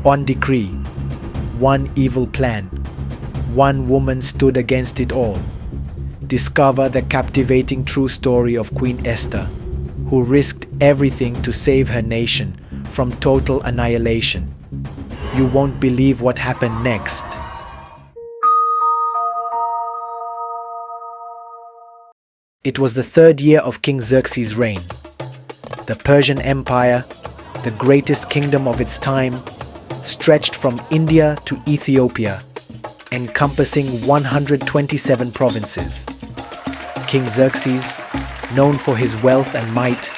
On decree, one evil plan, one woman stood against it all. Discover the captivating true story of Queen Esther, who risked everything to save her nation from total annihilation. You won't believe what happened next. It was the third year of King Xerxes' reign. The Persian Empire, the greatest kingdom of its time, stretched from India to Ethiopia, encompassing 127 provinces. King Xerxes, known for his wealth and might,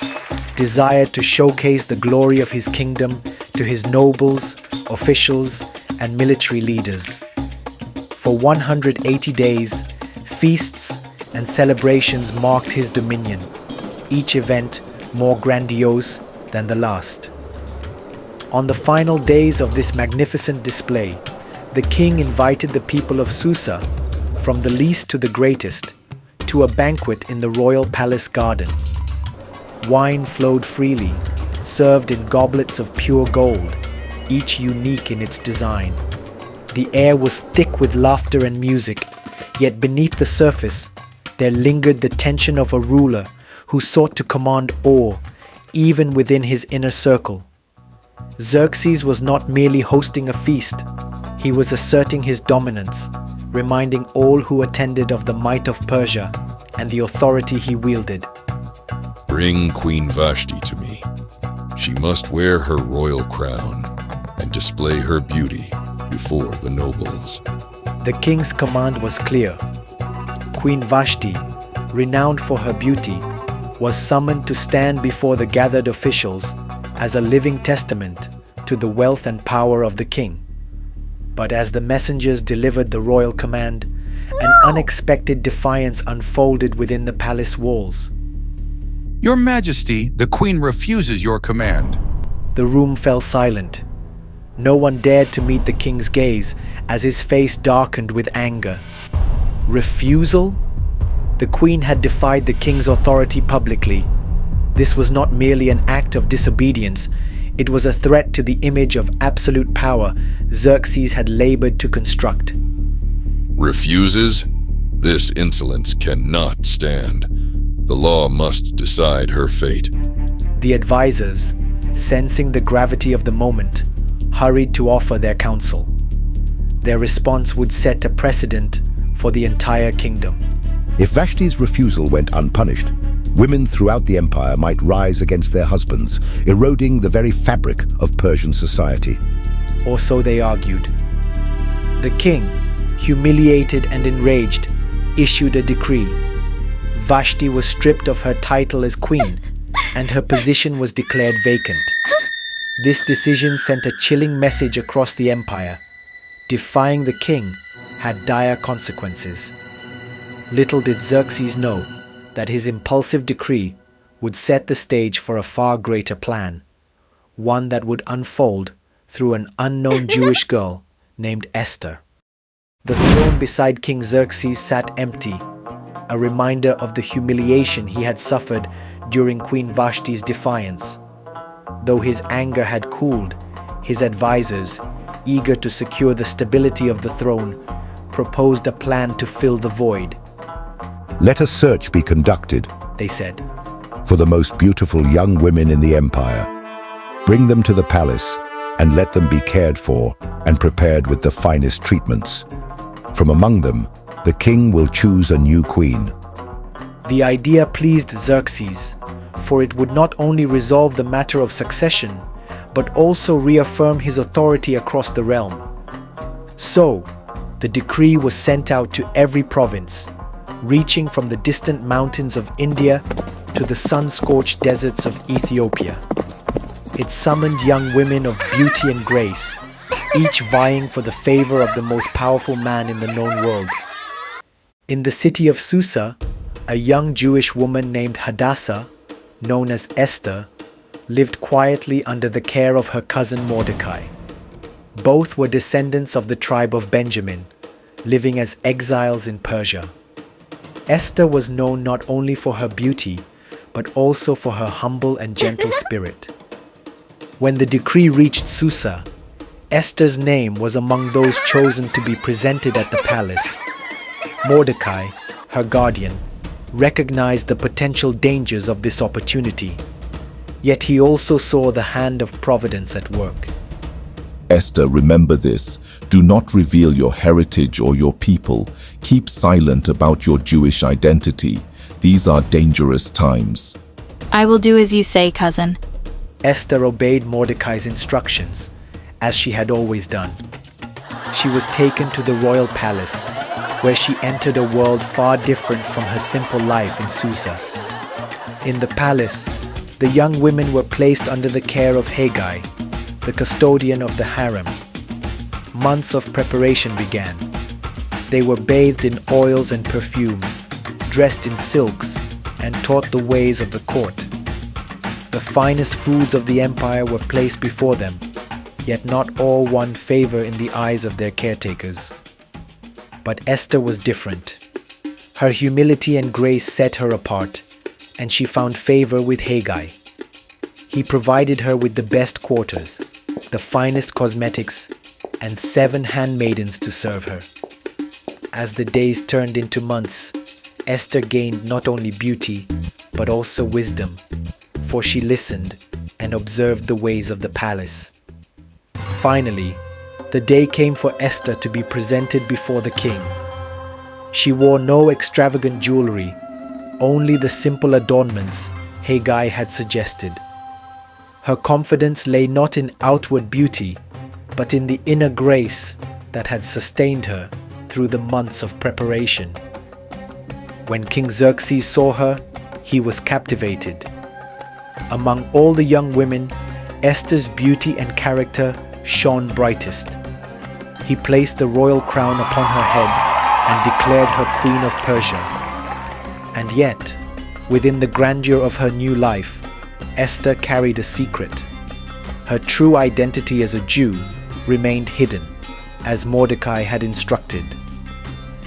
desired to showcase the glory of his kingdom to his nobles, officials, and military leaders. For 180 days, feasts and celebrations marked his dominion, each event more grandiose than the last. On the final days of this magnificent display, the king invited the people of Susa, from the least to the greatest, to a banquet in the royal palace garden. Wine flowed freely, served in goblets of pure gold, each unique in its design. The air was thick with laughter and music, yet beneath the surface, there lingered the tension of a ruler who sought to command awe, even within his inner circle. Xerxes was not merely hosting a feast, he was asserting his dominance, reminding all who attended of the might of Persia and the authority he wielded. Bring Queen Vashti to me. She must wear her royal crown and display her beauty before the nobles. The king's command was clear. Queen Vashti, renowned for her beauty, was summoned to stand before the gathered officials as a living testament to the wealth and power of the king. But as the messengers delivered the royal command, an unexpected defiance unfolded within the palace walls. Your Majesty, the Queen refuses your command. The room fell silent. No one dared to meet the king's gaze as his face darkened with anger. Refusal? The queen had defied the king's authority publicly. This was not merely an act of disobedience, it was a threat to the image of absolute power Xerxes had labored to construct. Refuses? This insolence cannot stand. The law must decide her fate. The advisors, sensing the gravity of the moment, hurried to offer their counsel. Their response would set a precedent for the entire kingdom. If Vashti's refusal went unpunished, women throughout the empire might rise against their husbands, eroding the very fabric of Persian society. Or so they argued. The king, humiliated and enraged, issued a decree. Vashti was stripped of her title as queen, and her position was declared vacant. This decision sent a chilling message across the empire. Defying the king had dire consequences. Little did Xerxes know that his impulsive decree would set the stage for a far greater plan, one that would unfold through an unknown Jewish girl named Esther. The throne beside King Xerxes sat empty, a reminder of the humiliation he had suffered during Queen Vashti's defiance. Though his anger had cooled, his advisors, eager to secure the stability of the throne, proposed a plan to fill the void. Let a search be conducted, they said, for the most beautiful young women in the empire. Bring them to the palace and let them be cared for and prepared with the finest treatments. From among them, the king will choose a new queen. The idea pleased Xerxes, for it would not only resolve the matter of succession, but also reaffirm his authority across the realm. So, the decree was sent out to every province, reaching from the distant mountains of India to the sun-scorched deserts of Ethiopia. It summoned young women of beauty and grace, each vying for the favor of the most powerful man in the known world. In the city of Susa, a young Jewish woman named Hadassah, known as Esther, lived quietly under the care of her cousin Mordecai. Both were descendants of the tribe of Benjamin, living as exiles in Persia. Esther was known not only for her beauty, but also for her humble and gentle spirit. When the decree reached Susa, Esther's name was among those chosen to be presented at the palace. Mordecai, her guardian, recognized the potential dangers of this opportunity. Yet he also saw the hand of providence at work. Esther, remember this. Do not reveal your heritage or your people. Keep silent about your Jewish identity. These are dangerous times. I will do as you say, cousin. Esther obeyed Mordecai's instructions, as she had always done. She was taken to the royal palace, where she entered a world far different from her simple life in Susa. In the palace, the young women were placed under the care of Haggai, the custodian of the harem. Months of preparation began. They were bathed in oils and perfumes, dressed in silks, and taught the ways of the court. The finest foods of the empire were placed before them, yet not all won favor in the eyes of their caretakers. But Esther was different. Her humility and grace set her apart, and she found favor with Haggai. He provided her with the best quarters, the finest cosmetics, and 7 handmaidens to serve her. As the days turned into months, Esther gained not only beauty, but also wisdom, for she listened and observed the ways of the palace. Finally, the day came for Esther to be presented before the king. She wore no extravagant jewelry, only the simple adornments Haggai had suggested. Her confidence lay not in outward beauty, but in the inner grace that had sustained her through the months of preparation. When King Xerxes saw her, he was captivated. Among all the young women, Esther's beauty and character shone brightest. He placed the royal crown upon her head and declared her Queen of Persia. And yet, within the grandeur of her new life, Esther carried a secret. Her true identity as a Jew remained hidden, as Mordecai had instructed.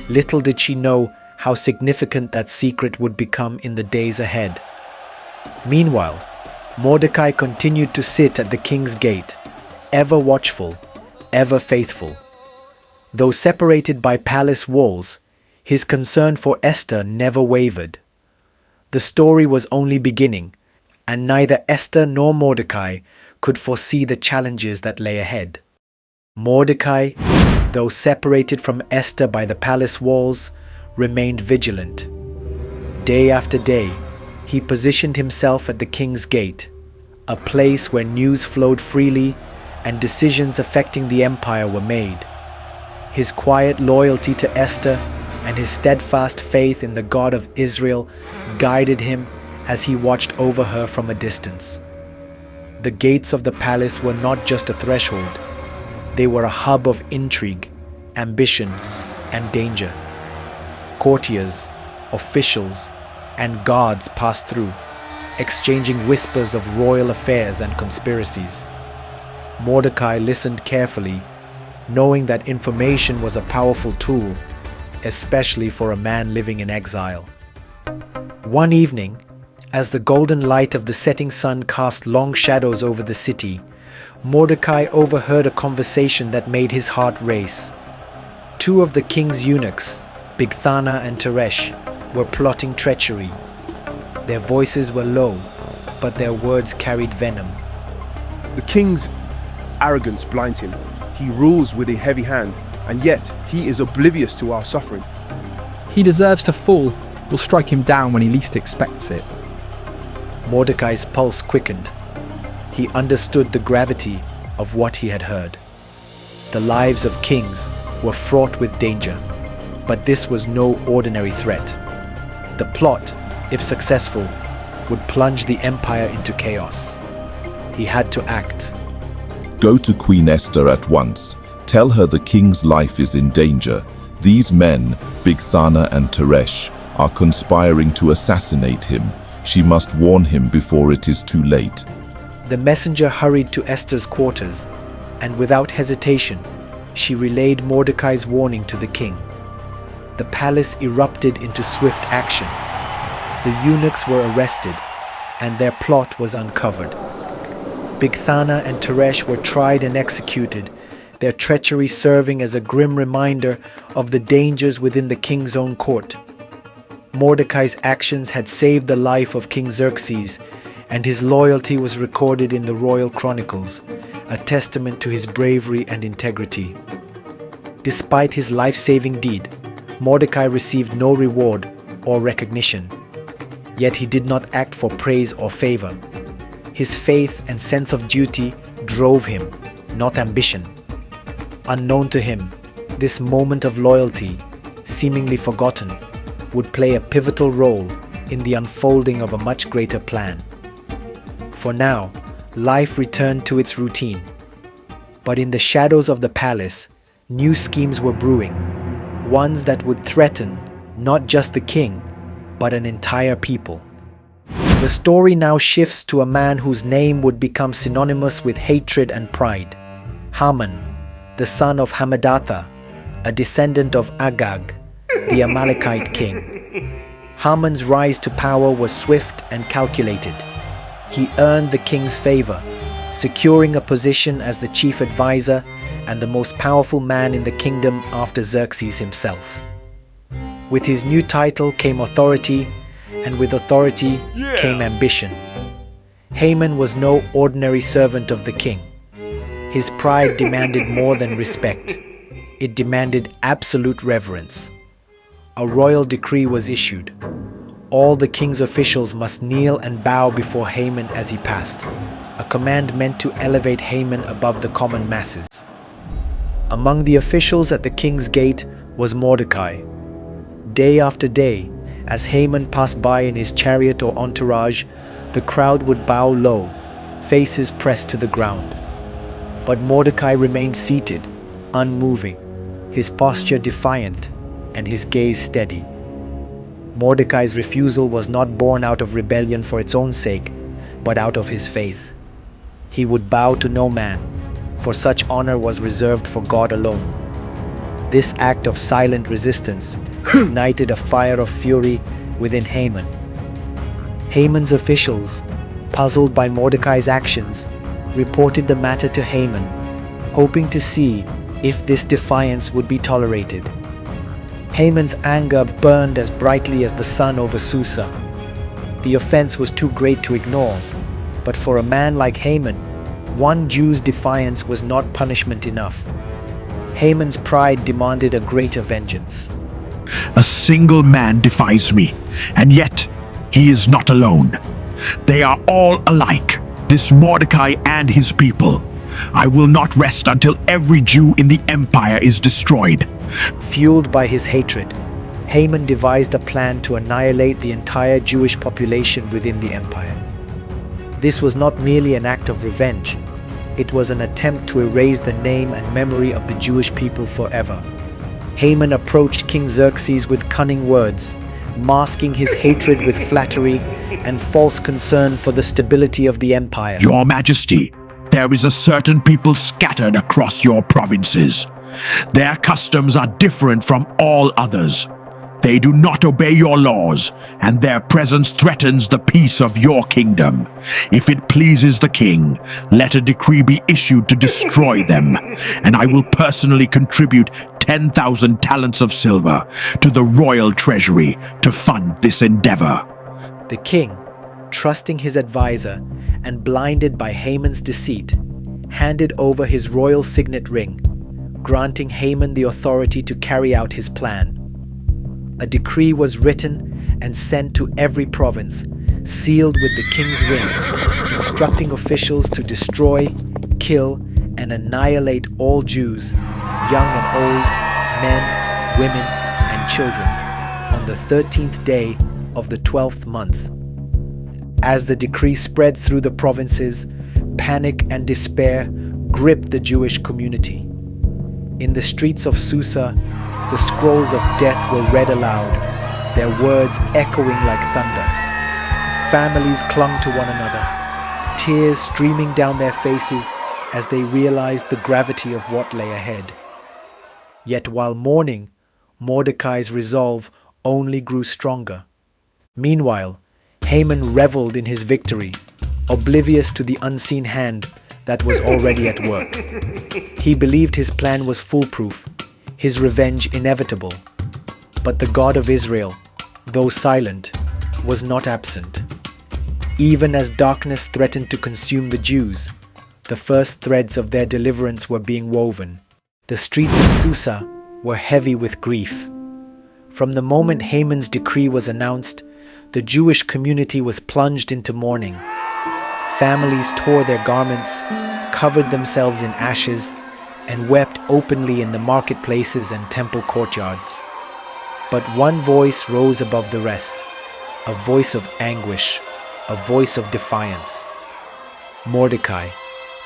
Little did she know how significant that secret would become in the days ahead. Meanwhile, Mordecai continued to sit at the king's gate, ever watchful, ever faithful. Though separated by palace walls, his concern for Esther never wavered. The story was only beginning, and neither Esther nor Mordecai could foresee the challenges that lay ahead. Mordecai, though separated from Esther by the palace walls, remained vigilant. Day after day, he positioned himself at the king's gate, a place where news flowed freely and decisions affecting the empire were made. His quiet loyalty to Esther and his steadfast faith in the God of Israel guided him as he watched over her from a distance. The gates of the palace were not just a threshold. They were a hub of intrigue, ambition, and danger. Courtiers, officials, and guards passed through, exchanging whispers of royal affairs and conspiracies. Mordecai listened carefully, knowing that information was a powerful tool, especially for a man living in exile. One evening, as the golden light of the setting sun cast long shadows over the city, Mordecai overheard a conversation that made his heart race. 2 of the king's eunuchs, Bigthana and Teresh, were plotting treachery. Their voices were low, but their words carried venom. The king's arrogance blinds him. He rules with a heavy hand, and yet he is oblivious to our suffering. He deserves to fall. We'll strike him down when he least expects it. Mordecai's pulse quickened. He understood the gravity of what he had heard. The lives of kings were fraught with danger, but this was no ordinary threat. The plot, if successful, would plunge the empire into chaos. He had to act. Go to Queen Esther at once. Tell her the king's life is in danger. These men, Bigthana and Teresh, are conspiring to assassinate him. She must warn him before it is too late. The messenger hurried to Esther's quarters, and without hesitation, she relayed Mordecai's warning to the king. The palace erupted into swift action. The eunuchs were arrested, and their plot was uncovered. Bigthana and Teresh were tried and executed their treachery serving as a grim reminder of the dangers within the king's own court. Mordecai's actions had saved the life of King Xerxes, and his loyalty was recorded in the royal chronicles, a testament to his bravery and integrity. Despite his life-saving deed, Mordecai received no reward or recognition. Yet he did not act for praise or favor. His faith and sense of duty drove him, not ambition. Unknown to him, this moment of loyalty, seemingly forgotten, would play a pivotal role in the unfolding of a much greater plan. For now, life returned to its routine. But in the shadows of the palace, new schemes were brewing, ones that would threaten not just the king, but an entire people. The story now shifts to a man whose name would become synonymous with hatred and pride. Haman, the son of Hammedatha, a descendant of Agag, the Amalekite king. Haman's rise to power was swift and calculated. He earned the king's favor, securing a position as the chief advisor and the most powerful man in the kingdom after Xerxes himself. With his new title came authority, and with authority came ambition. Haman was no ordinary servant of the king. His pride demanded more than respect. It demanded absolute reverence. A royal decree was issued. All the king's officials must kneel and bow before Haman as he passed, a command meant to elevate Haman above the common masses. Among the officials at the king's gate was Mordecai. Day after day, as Haman passed by in his chariot or entourage, the crowd would bow low, faces pressed to the ground. But Mordecai remained seated, unmoving, his posture defiant, and his gaze steady. Mordecai's refusal was not born out of rebellion for its own sake, but out of his faith. He would bow to no man, for such honor was reserved for God alone. This act of silent resistance ignited a fire of fury within Haman. Haman's officials, puzzled by Mordecai's actions, reported the matter to Haman, hoping to see if this defiance would be tolerated. Haman's anger burned as brightly as the sun over Susa. The offense was too great to ignore, but for a man like Haman, one Jew's defiance was not punishment enough. Haman's pride demanded a greater vengeance. A single man defies me, and yet he is not alone. They are all alike, this Mordecai and his people. I will not rest until every Jew in the empire is destroyed. Fueled by his hatred, Haman devised a plan to annihilate the entire Jewish population within the empire. This was not merely an act of revenge. It was an attempt to erase the name and memory of the Jewish people forever. Haman approached King Xerxes with cunning words, masking his hatred with flattery and false concern for the stability of the empire. Your Majesty, there is a certain people scattered across your provinces. Their customs are different from all others. They do not obey your laws, and their presence threatens the peace of your kingdom. If it pleases the king, let a decree be issued to destroy them, and I will personally contribute 10,000 talents of silver to the royal treasury to fund this endeavor. The king, trusting his advisor and blinded by Haman's deceit, handed over his royal signet ring, granting Haman the authority to carry out his plan. A decree was written and sent to every province, sealed with the king's ring, instructing officials to destroy, kill, and annihilate all Jews, young and old, men, women, and children, on the 13th day of the 12th month. As the decree spread through the provinces, panic and despair gripped the Jewish community. In the streets of Susa, the scrolls of death were read aloud, their words echoing like thunder. Families clung to one another, tears streaming down their faces as they realized the gravity of what lay ahead. Yet while mourning, Mordecai's resolve only grew stronger. Meanwhile, Haman reveled in his victory, oblivious to the unseen hand that was already at work. He believed his plan was foolproof, his revenge inevitable. But the God of Israel, though silent, was not absent. Even as darkness threatened to consume the Jews, the first threads of their deliverance were being woven. The streets of Susa were heavy with grief. From the moment Haman's decree was announced, the Jewish community was plunged into mourning. Families tore their garments, covered themselves in ashes, and wept openly in the marketplaces and temple courtyards. But one voice rose above the rest, a voice of anguish, a voice of defiance. Mordecai,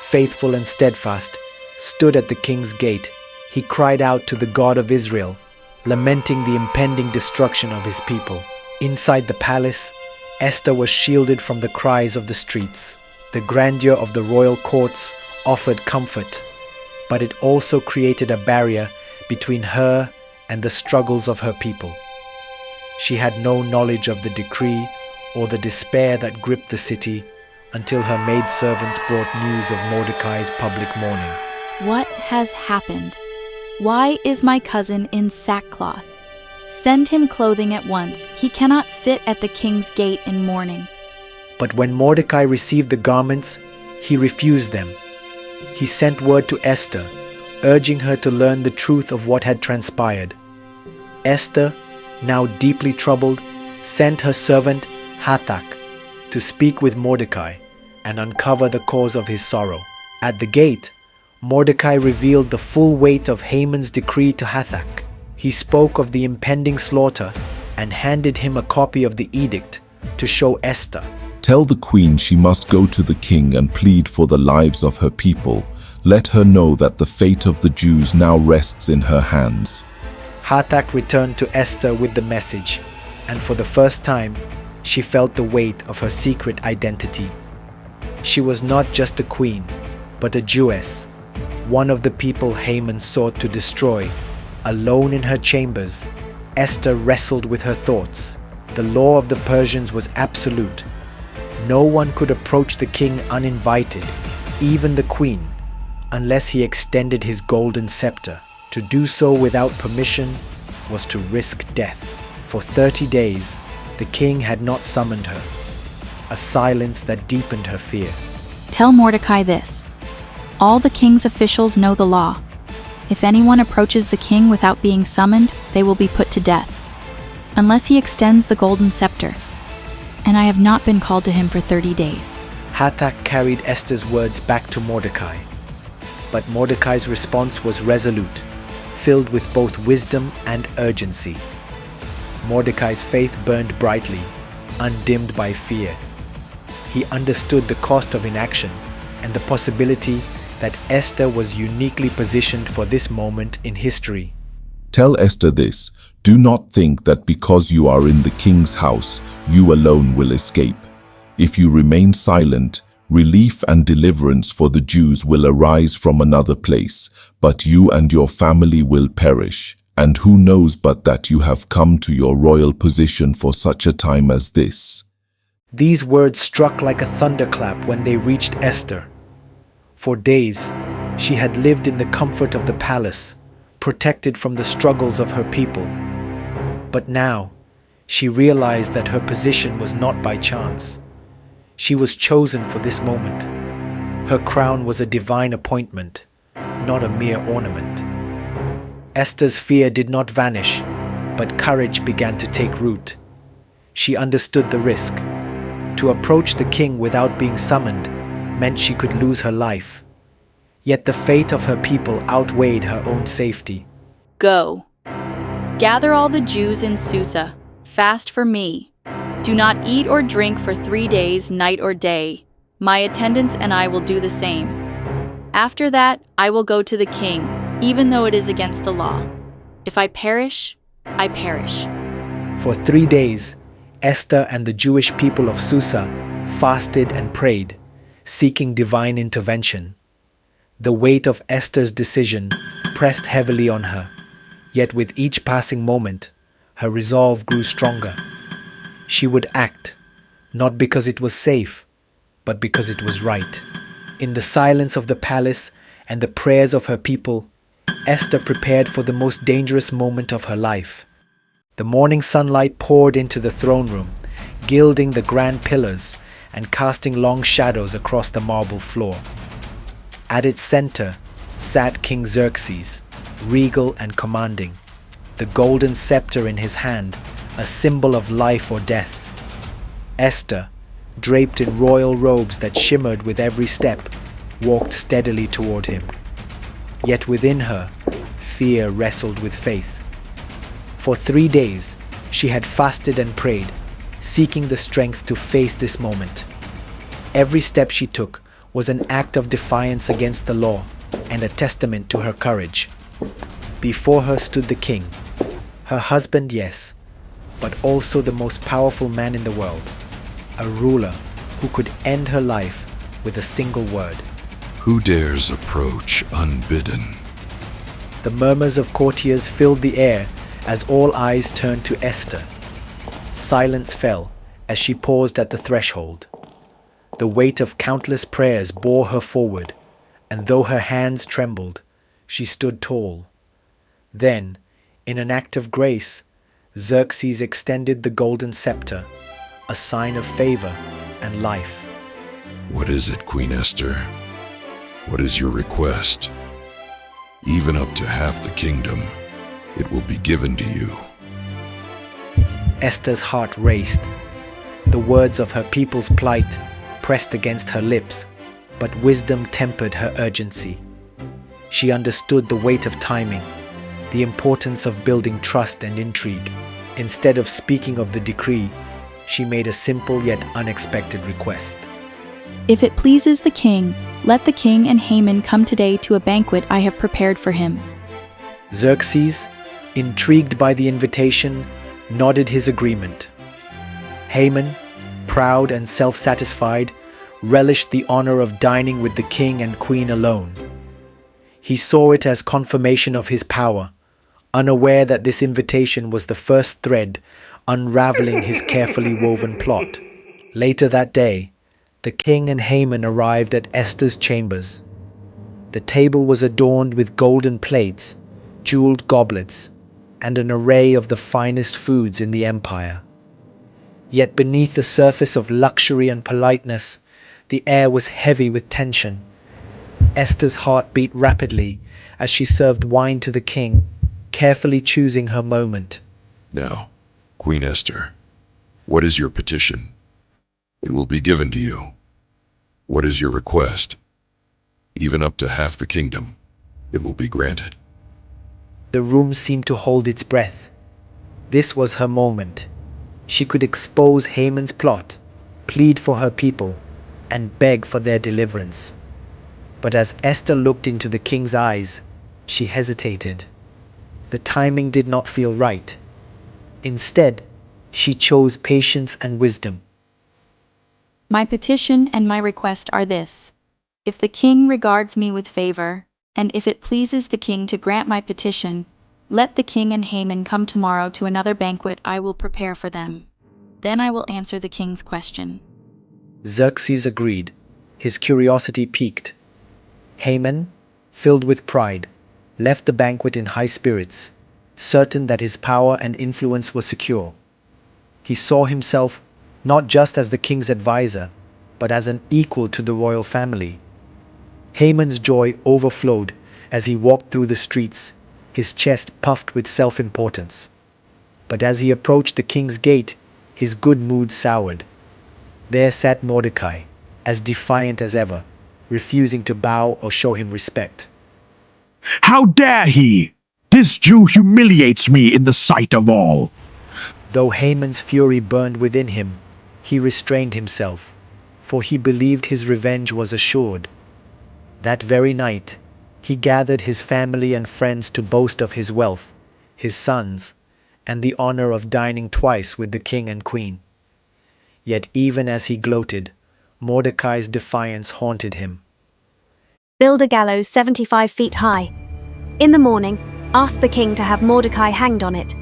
faithful and steadfast, stood at the king's gate. He cried out to the God of Israel, lamenting the impending destruction of his people. Inside the palace, Esther was shielded from the cries of the streets. The grandeur of the royal courts offered comfort, but it also created a barrier between her and the struggles of her people. She had no knowledge of the decree or the despair that gripped the city until her maidservants brought news of Mordecai's public mourning. What has happened? Why is my cousin in sackcloth? Send him clothing at once. He cannot sit at the king's gate in mourning. But when Mordecai received the garments, he refused them. He sent word to Esther, urging her to learn the truth of what had transpired. Esther, now deeply troubled, sent her servant Hathach to speak with Mordecai and uncover the cause of his sorrow. At the gate, Mordecai revealed the full weight of Haman's decree to Hathach. He spoke of the impending slaughter and handed him a copy of the edict to show Esther. Tell the queen she must go to the king and plead for the lives of her people. Let her know that the fate of the Jews now rests in her hands. Hathach returned to Esther with the message, and for the first time, she felt the weight of her secret identity. She was not just a queen, but a Jewess, one of the people Haman sought to destroy. Alone in her chambers, Esther wrestled with her thoughts. The law of the Persians was absolute. No one could approach the king uninvited, even the queen, unless he extended his golden scepter. To do so without permission was to risk death. For 30 days, the king had not summoned her, a silence that deepened her fear. Tell Mordecai this. All the king's officials know the law. If anyone approaches the king without being summoned, they will be put to death, unless he extends the golden scepter. And I have not been called to him for 30 days. Hathach carried Esther's words back to Mordecai. But Mordecai's response was resolute, filled with both wisdom and urgency. Mordecai's faith burned brightly, undimmed by fear. He understood the cost of inaction and the possibility that Esther was uniquely positioned for this moment in history. Tell Esther this. Do not think that because you are in the king's house, you alone will escape. If you remain silent, relief and deliverance for the Jews will arise from another place, but you and your family will perish. And who knows but that you have come to your royal position for such a time as this? These words struck like a thunderclap when they reached Esther. For days, she had lived in the comfort of the palace, protected from the struggles of her people. But now, she realized that her position was not by chance. She was chosen for this moment. Her crown was a divine appointment, not a mere ornament. Esther's fear did not vanish, but courage began to take root. She understood the risk. To approach the king without being summoned meant she could lose her life. Yet the fate of her people outweighed her own safety. Go. Gather all the Jews in Susa. Fast for me. Do not eat or drink for 3 days, night or day. My attendants and I will do the same. After that, I will go to the king, even though it is against the law. If I perish, I perish. For 3 days, Esther and the Jewish people of Susa fasted and prayed, seeking divine intervention. The weight of Esther's decision pressed heavily on her, yet with each passing moment, her resolve grew stronger. She would act, not because it was safe, but because it was right. In the silence of the palace and the prayers of her people, Esther prepared for the most dangerous moment of her life. The morning sunlight poured into the throne room, gilding the grand pillars and casting long shadows across the marble floor. At its center sat King Xerxes, regal and commanding, the golden scepter in his hand, a symbol of life or death. Esther, draped in royal robes that shimmered with every step, walked steadily toward him. Yet within her, fear wrestled with faith. For 3 days, she had fasted and prayed, seeking the strength to face this moment. Every step she took was an act of defiance against the law and a testament to her courage. Before her stood the king, her husband, yes, but also the most powerful man in the world, a ruler who could end her life with a single word. Who dares approach unbidden? The murmurs of courtiers filled the air as all eyes turned to Esther. Silence fell as she paused at the threshold. The weight of countless prayers bore her forward, and though her hands trembled, she stood tall. Then, in an act of grace, Xerxes extended the golden scepter, a sign of favor and life. What is it, Queen Esther? What is your request? Even up to half the kingdom, it will be given to you. Esther's heart raced. The words of her people's plight pressed against her lips, but wisdom tempered her urgency. She understood the weight of timing, the importance of building trust and intrigue. Instead of speaking of the decree, she made a simple yet unexpected request. If it pleases the king, let the king and Haman come today to a banquet I have prepared for him. Xerxes, intrigued by the invitation, nodded his agreement. Haman, proud and self-satisfied, relished the honor of dining with the king and queen alone. He saw it as confirmation of his power, unaware that this invitation was the first thread unraveling his carefully woven plot. Later that day, the king and Haman arrived at Esther's chambers. The table was adorned with golden plates, jeweled goblets, and an array of the finest foods in the empire. Yet beneath the surface of luxury and politeness, the air was heavy with tension. Esther's heart beat rapidly as she served wine to the king, carefully choosing her moment. Now, Queen Esther, what is your petition? It will be given to you. What is your request? Even up to half the kingdom, it will be granted. The room seemed to hold its breath. This was her moment. She could expose Haman's plot, plead for her people, and beg for their deliverance. But as Esther looked into the king's eyes, she hesitated. The timing did not feel right. Instead, she chose patience and wisdom. My petition and my request are this. If the king regards me with favor, and if it pleases the king to grant my petition, let the king and Haman come tomorrow to another banquet I will prepare for them. Then I will answer the king's question. Xerxes agreed, his curiosity piqued. Haman, filled with pride, left the banquet in high spirits, certain that his power and influence were secure. He saw himself not just as the king's advisor, but as an equal to the royal family. Haman's joy overflowed as he walked through the streets, his chest puffed with self-importance. But as he approached the king's gate, his good mood soured. There sat Mordecai, as defiant as ever, refusing to bow or show him respect. How dare he? This Jew humiliates me in the sight of all. Though Haman's fury burned within him, he restrained himself, for he believed his revenge was assured. That very night, he gathered his family and friends to boast of his wealth, his sons, and the honor of dining twice with the king and queen. Yet even as he gloated, Mordecai's defiance haunted him. Build a gallows 75 feet high. In the morning, ask the king to have Mordecai hanged on it.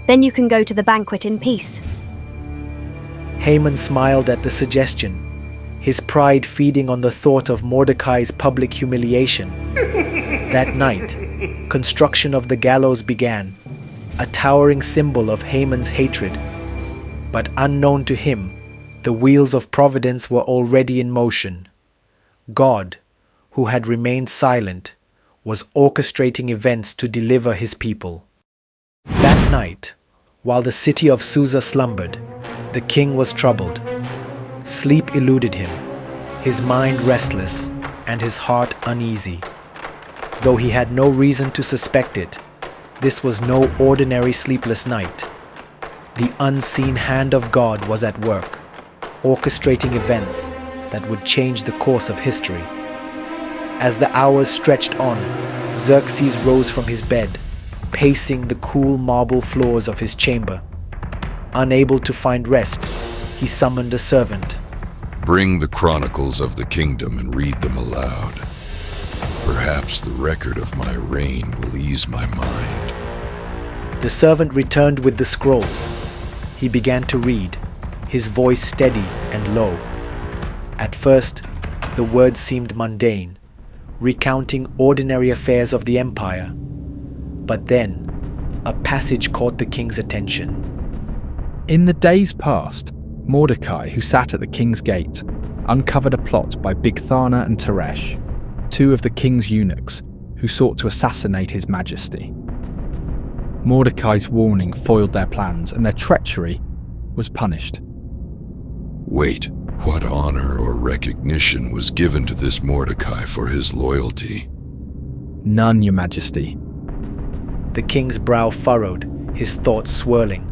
Then you can go to the banquet in peace. Haman smiled at the suggestion, his pride feeding on the thought of Mordecai's public humiliation. That night, construction of the gallows began, a towering symbol of Haman's hatred. But unknown to him, the wheels of providence were already in motion. God, who had remained silent, was orchestrating events to deliver his people. That night, while the city of Susa slumbered, the king was troubled. Sleep eluded him, his mind restless and his heart uneasy. Though he had no reason to suspect it, this was no ordinary sleepless night. The unseen hand of God was at work, orchestrating events that would change the course of history. As the hours stretched on, Xerxes rose from his bed, pacing the cool marble floors of his chamber. Unable to find rest, he summoned a servant. Bring the chronicles of the kingdom and read them aloud. Perhaps the record of my reign will ease my mind. The servant returned with the scrolls. He began to read, his voice steady and low. At first, the words seemed mundane, recounting ordinary affairs of the empire. But then, a passage caught the king's attention. In the days past, Mordecai, who sat at the king's gate, uncovered a plot by Bigthana and Teresh, two of the king's eunuchs who sought to assassinate his majesty. Mordecai's warning foiled their plans, and their treachery was punished. Wait, what honor or recognition was given to this Mordecai for his loyalty? None, your majesty. The king's brow furrowed, his thoughts swirling.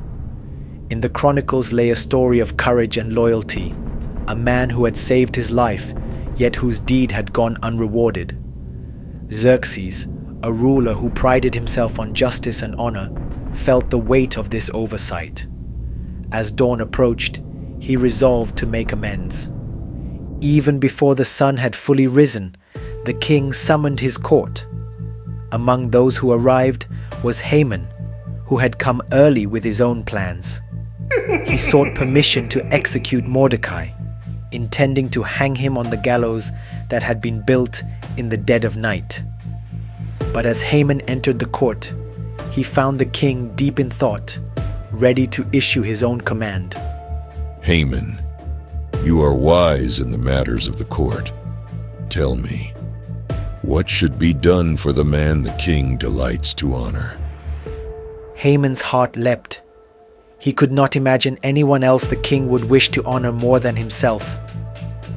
In the chronicles lay a story of courage and loyalty, a man who had saved his life, yet whose deed had gone unrewarded. Xerxes, a ruler who prided himself on justice and honor, felt the weight of this oversight. As dawn approached, he resolved to make amends. Even before the sun had fully risen, the king summoned his court. Among those who arrived was Haman, who had come early with his own plans. He sought permission to execute Mordecai, intending to hang him on the gallows that had been built in the dead of night. But as Haman entered the court, he found the king deep in thought, ready to issue his own command. Haman, you are wise in the matters of the court. Tell me, what should be done for the man the king delights to honor? Haman's heart leapt. He could not imagine anyone else the king would wish to honor more than himself.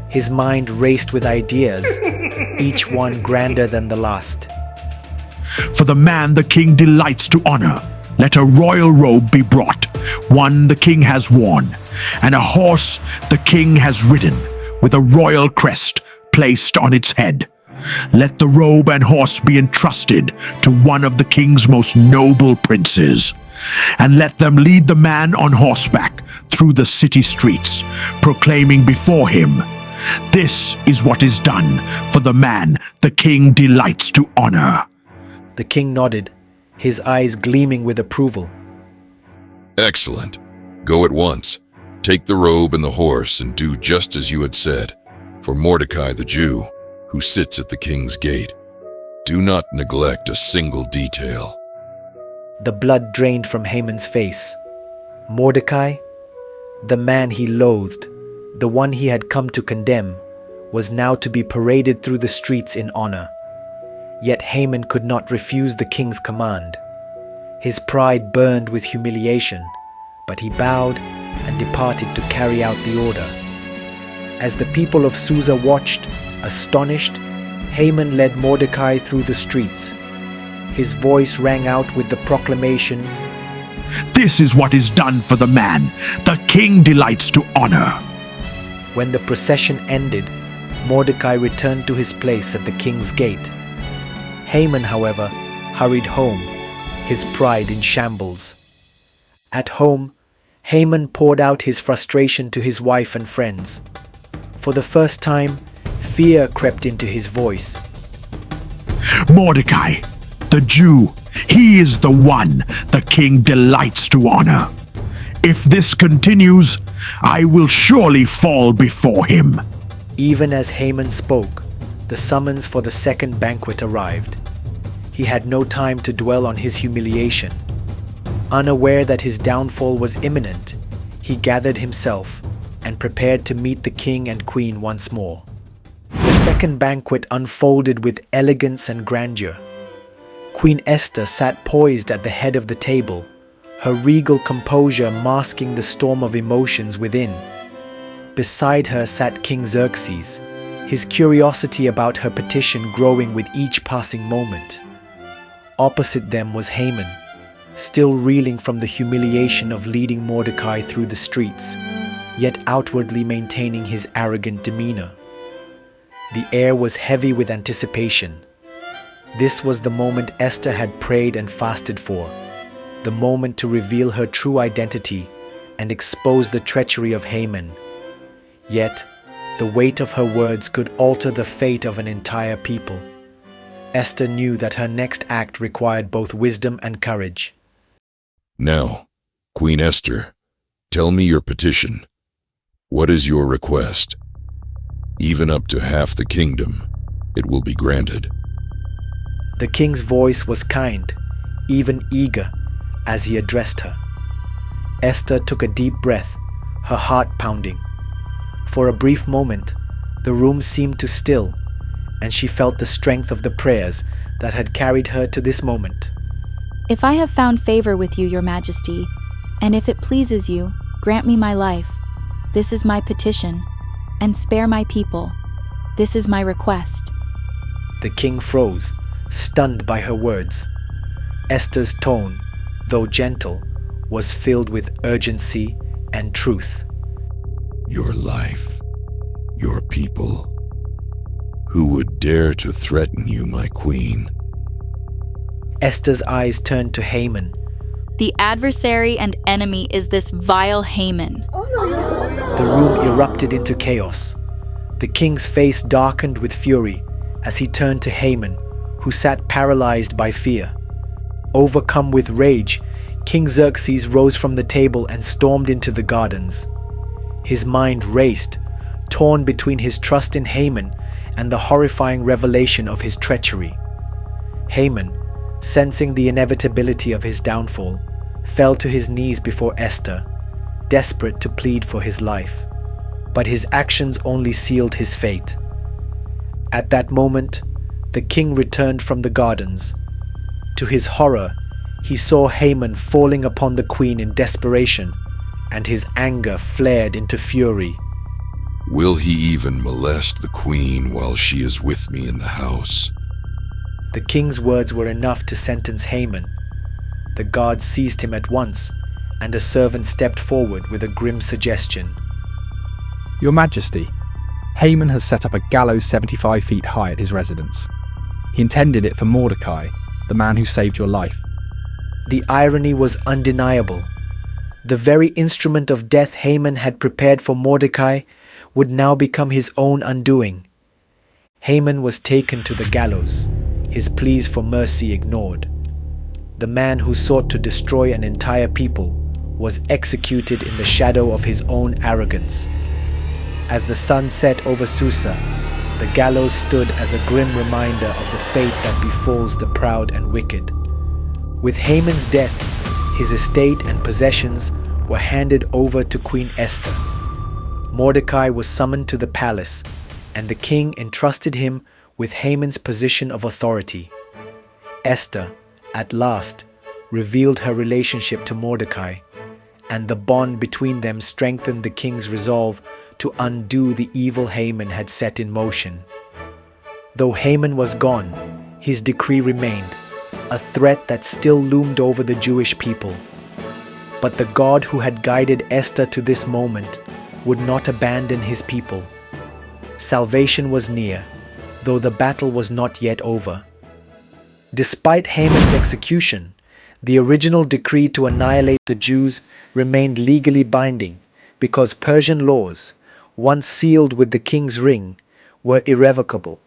His mind raced with ideas, each one grander than the last. For the man the king delights to honor, let a royal robe be brought, one the king has worn, and a horse the king has ridden, with a royal crest placed on its head. Let the robe and horse be entrusted to one of the king's most noble princes, and let them lead the man on horseback through the city streets, proclaiming before him, "This is what is done for the man the king delights to honor." The king nodded, his eyes gleaming with approval. Excellent. Go at once. Take the robe and the horse and do just as you had said, for Mordecai the Jew, who sits at the king's gate. Do not neglect a single detail. The blood drained from Haman's face. Mordecai, the man he loathed, the one he had come to condemn, was now to be paraded through the streets in honor. Yet Haman could not refuse the king's command. His pride burned with humiliation, but he bowed and departed to carry out the order. As the people of Susa watched, astonished, Haman led Mordecai through the streets. His voice rang out with the proclamation, "This is what is done for the man the king delights to honor." When the procession ended, Mordecai returned to his place at the king's gate. Haman, however, hurried home, his pride in shambles. At home, Haman poured out his frustration to his wife and friends. For the first time, fear crept into his voice. "Mordecai, the Jew, he is the one the king delights to honor. If this continues, I will surely fall before him." Even as Haman spoke, the summons for the second banquet arrived. He had no time to dwell on his humiliation. Unaware that his downfall was imminent, he gathered himself and prepared to meet the king and queen once more. The second banquet unfolded with elegance and grandeur. Queen Esther sat poised at the head of the table, her regal composure masking the storm of emotions within. Beside her sat King Xerxes, his curiosity about her petition growing with each passing moment. Opposite them was Haman, still reeling from the humiliation of leading Mordecai through the streets, yet outwardly maintaining his arrogant demeanor. The air was heavy with anticipation. This was the moment Esther had prayed and fasted for, the moment to reveal her true identity and expose the treachery of Haman. Yet, the weight of her words could alter the fate of an entire people. Esther knew that her next act required both wisdom and courage. Now, Queen Esther, tell me your petition. What is your request? Even up to half the kingdom, it will be granted. The king's voice was kind, even eager, as he addressed her. Esther took a deep breath, her heart pounding. For a brief moment, the room seemed to still, and she felt the strength of the prayers that had carried her to this moment. If I have found favor with you, your majesty, and if it pleases you, grant me my life. This is my petition, and spare my people. This is my request. The king froze, stunned by her words. Esther's tone, though gentle, was filled with urgency and truth. Your life, your people. Who would dare to threaten you, my queen? Esther's eyes turned to Haman. The adversary and enemy is this vile Haman. The room erupted into chaos. The king's face darkened with fury as he turned to Haman, who sat paralyzed by fear. Overcome with rage, King Xerxes rose from the table and stormed into the gardens. His mind raced, torn between his trust in Haman and the horrifying revelation of his treachery. Haman, sensing the inevitability of his downfall, fell to his knees before Esther, desperate to plead for his life. But his actions only sealed his fate. At that moment, the king returned from the gardens. To his horror, he saw Haman falling upon the queen in desperation, and his anger flared into fury. Will he even molest the queen while she is with me in the house? The king's words were enough to sentence Haman. The guards seized him at once, and a servant stepped forward with a grim suggestion. Your Majesty, Haman has set up a gallows 75 feet high at his residence. He intended it for Mordecai, the man who saved your life. The irony was undeniable. The very instrument of death Haman had prepared for Mordecai would now become his own undoing. Haman was taken to the gallows, his pleas for mercy ignored. The man who sought to destroy an entire people was executed in the shadow of his own arrogance. As the sun set over Susa, the gallows stood as a grim reminder of the fate that befalls the proud and wicked. With Haman's death, his estate and possessions were handed over to Queen Esther. Mordecai was summoned to the palace, and the king entrusted him with Haman's position of authority. Esther, at last, revealed her relationship to Mordecai, and the bond between them strengthened the king's resolve to undo the evil Haman had set in motion. Though Haman was gone, his decree remained, a threat that still loomed over the Jewish people. But the God who had guided Esther to this moment would not abandon his people. Salvation was near, though the battle was not yet over. Despite Haman's execution, the original decree to annihilate the Jews remained legally binding because Persian laws, once sealed with the king's ring, were irrevocable.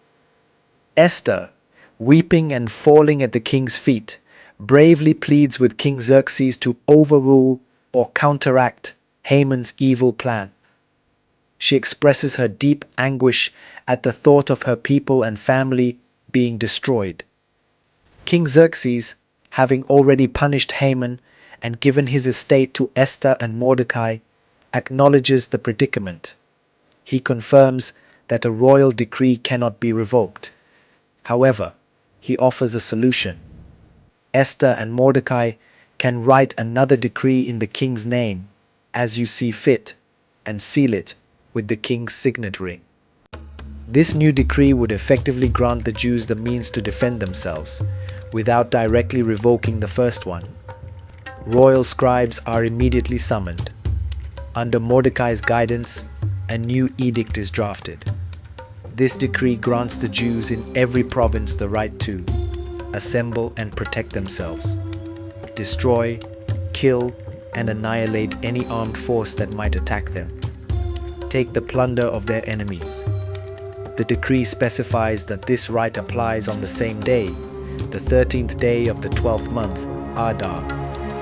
Esther, weeping and falling at the king's feet, bravely pleads with King Xerxes to overrule or counteract Haman's evil plan. She expresses her deep anguish at the thought of her people and family being destroyed. King Xerxes, having already punished Haman and given his estate to Esther and Mordecai, acknowledges the predicament. He confirms that a royal decree cannot be revoked. However, he offers a solution. Esther and Mordecai can write another decree in the king's name, as you see fit, and seal it with the king's signet ring. This new decree would effectively grant the Jews the means to defend themselves, without directly revoking the first one. Royal scribes are immediately summoned. Under Mordecai's guidance, a new edict is drafted. This decree grants the Jews in every province the right to assemble and protect themselves, destroy, kill, and annihilate any armed force that might attack them, take the plunder of their enemies. The decree specifies that this right applies on the same day, the 13th day of the 12th month, Adar,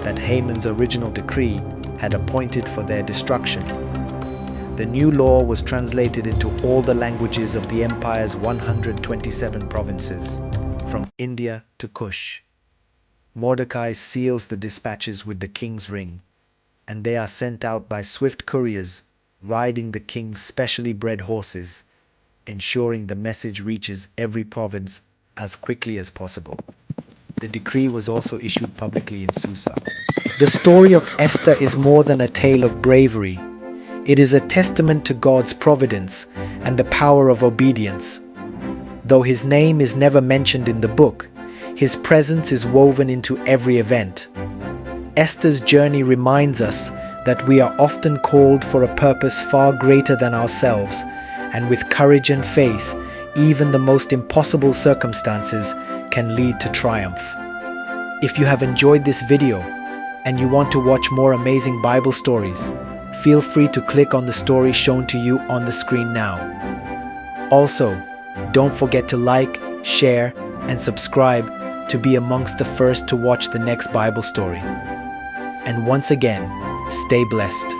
that Haman's original decree had appointed for their destruction. The new law was translated into all the languages of the empire's 127 provinces, from India to Kush. Mordecai seals the dispatches with the king's ring, and they are sent out by swift couriers riding the king's specially bred horses, ensuring the message reaches every province as quickly as possible. The decree was also issued publicly in Susa. The story of Esther is more than a tale of bravery. It is a testament to God's providence and the power of obedience. Though his name is never mentioned in the book, his presence is woven into every event. Esther's journey reminds us that we are often called for a purpose far greater than ourselves, and with courage and faith, even the most impossible circumstances can lead to triumph. If you have enjoyed this video and you want to watch more amazing Bible stories, feel free to click on the story shown to you on the screen now. Also, don't forget to like, share, and subscribe to be amongst the first to watch the next Bible story. And once again, stay blessed.